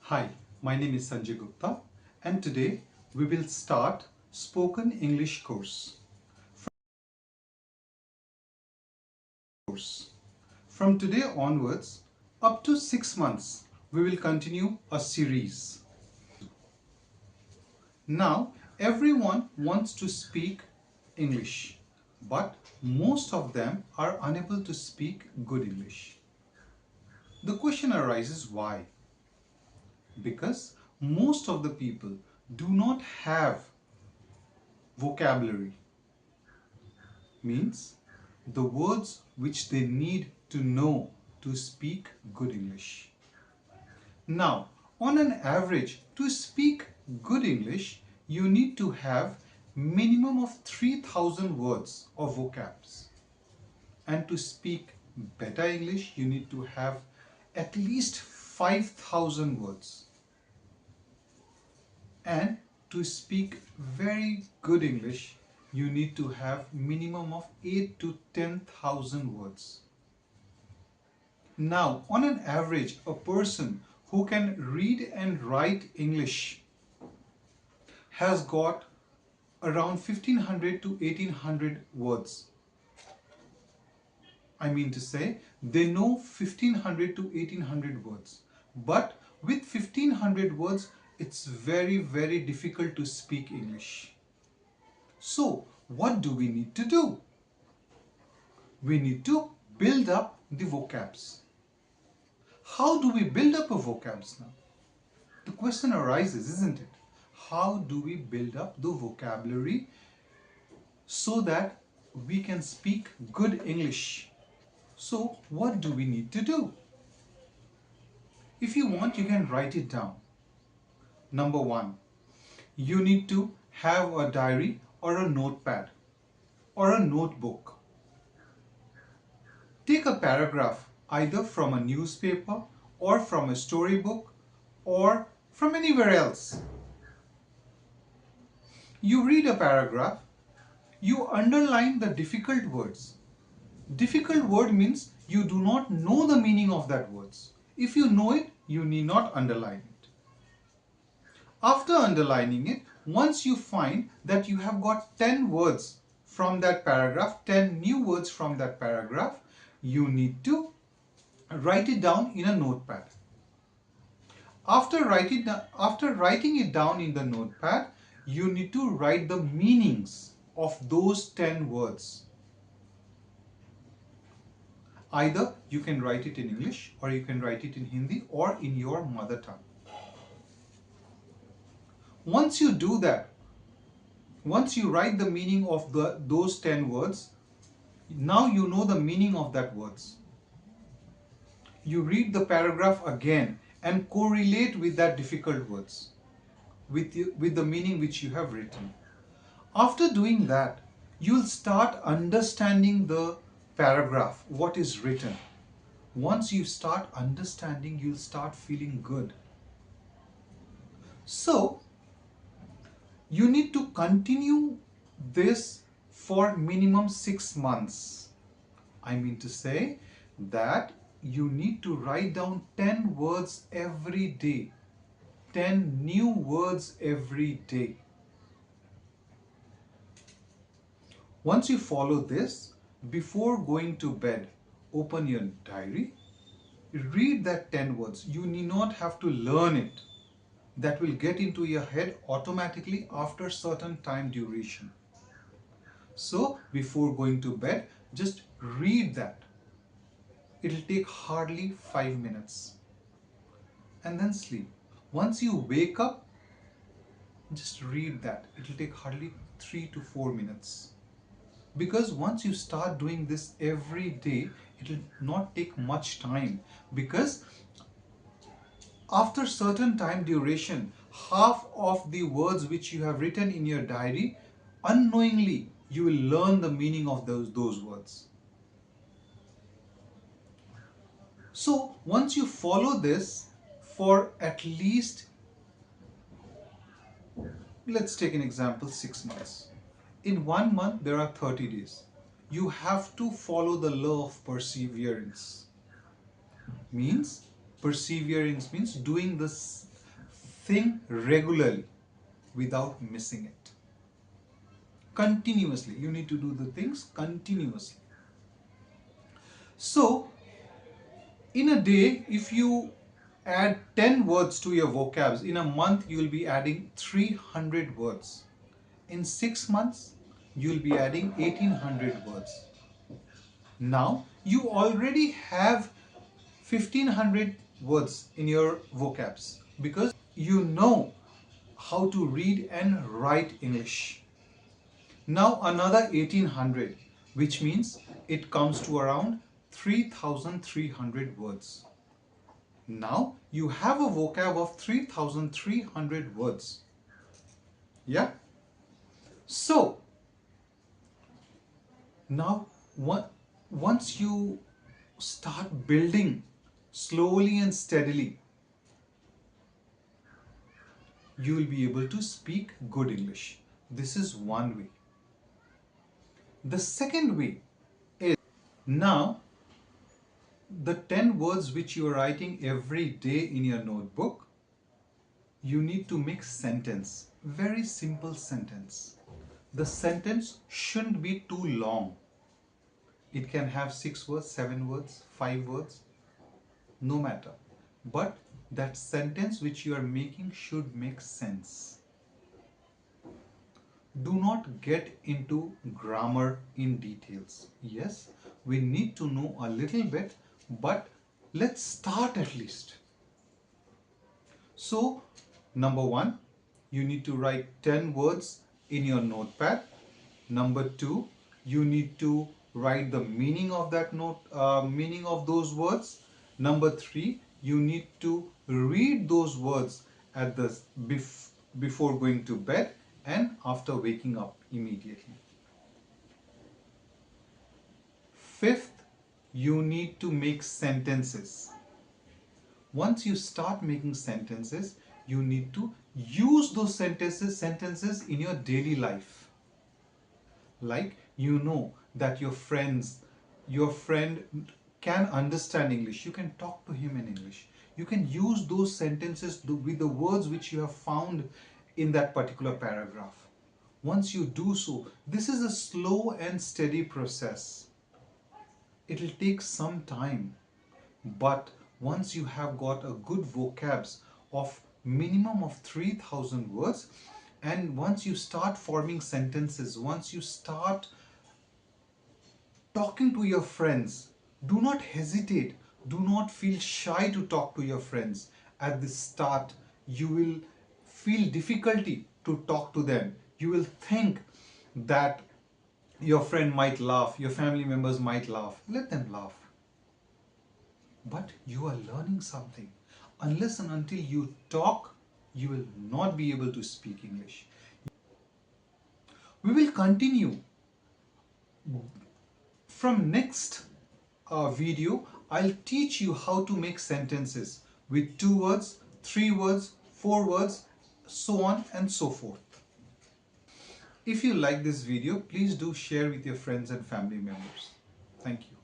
Hi, my name is Sanjay Gupta and today we will start spoken English course. From today onwards, up to 6 months, we will continue a series. Now, everyone wants to speak English, but most of them are unable to speak good English. The question arises why? Because most of the people do not have vocabulary, means the words which they need to know to speak good English. Now, on an average, to speak good English, you need to have minimum of 3000 words of vocabs. And to speak better English, you need to have at least 5000 words. And to speak very good English, you need to have minimum of 8 to 10,000 words. Now, on an average, a person who can read and write English has got around 1500 to 1800 words. I mean to say, they know 1500 to 1800 words. But with 1500 words, it's very difficult to speak English. So, what do we need to do? We need to build up the vocabs. How do we build up a vocabs now? The question arises, isn't it? How do we build up the vocabulary so that we can speak good English? So, what do we need to do? If you want, you can write it down. Number one, you need to have a diary or a notepad or a notebook. Take a paragraph either from a newspaper or from a storybook or from anywhere else. You read a paragraph, you underline the difficult words. Difficult word means you do not know the meaning of that words. If you know it, you need not underline it. After underlining it, once you find that you have got 10 words from that paragraph, 10 new words from that paragraph, you need to write it down in a notepad. After writing it down in the notepad, you need to write the meanings of those 10 words. Either you can write it in English or you can write it in Hindi or in your mother tongue. Once you do that, once you write the meaning of those 10 words, now you know the meaning of that words. You read the paragraph again and correlate with that difficult words, with the meaning which you have written. After doing that, you'll start understanding the paragraph, what is written. Once you start understanding, you'll start feeling good. So, you need to continue this for minimum 6 months. I mean to say that you need to write down 10 words every day. 10 new words every day. Once you follow this, before going to bed, open your diary, read that 10 words. You need not have to learn it. That will get into your head automatically after certain time duration. So, before going to bed, just read that. It'll take hardly 5 minutes. And then sleep. Once you wake up, just read that. It'll take hardly 3 to 4 minutes. Because once you start doing this every day, it will not take much time. Because after certain time duration, half of the words which you have written in your diary, unknowingly, you will learn the meaning of those words. So, once you follow this for at least, let's take an example, 6 months. In 1 month, there are 30 days. You have to follow the law of perseverance. Perseverance means doing this thing regularly without missing it. Continuously. You need to do the things continuously. So, in a day, if you add 10 words to your vocabs, in a month you will be adding 300 words. In 6 months, you will be adding 1800 words. Now, you already have 1500 words in your vocabs because you know how to read and write English. Now another 1800, which means it comes to around 3300 words. Now you have a vocab of 3300 words. Yeah? So now once you start building slowly and steadily, you will be able to speak good English. This is one way. The second way is, now the 10 words which you are writing every day in your notebook, you need to make sentence. Very simple sentence. The sentence shouldn't be too long. It can have 6 words, 7 words, 5 words, no matter. But that sentence which you are making should make sense. Do not get into grammar in details. Yes, we need to know a little bit, but let's start at least. So, number 1, you need to write 10 words in your notepad. Number 2, you need to write the meaning of that meaning of those words. Number 3, you need to read those words at the before going to bed and after waking up immediately. 5th, you need to make sentences. Once you start making sentences, you need to use those sentences in your daily life. Like, you know that your friend can understand English. You can talk to him in English. You can use those sentences with the words which you have found in that particular paragraph. Once you do so, this is a slow and steady process. It will take some time, but once you have got a good vocabs of minimum of 3000 words, and once you start forming sentences, once you start talking to your friends, do not hesitate, do not feel shy to talk to your friends. At the start, you will feel difficulty to talk to them. You will think that your friend might laugh, your family members might laugh. Let them laugh. But you are learning something. Unless and until you talk, you will not be able to speak English. We will continue. From next video, I'll teach you how to make sentences with 2 words, 3 words, 4 words, so on and so forth. If you like this video, please do share with your friends and family members. Thank you.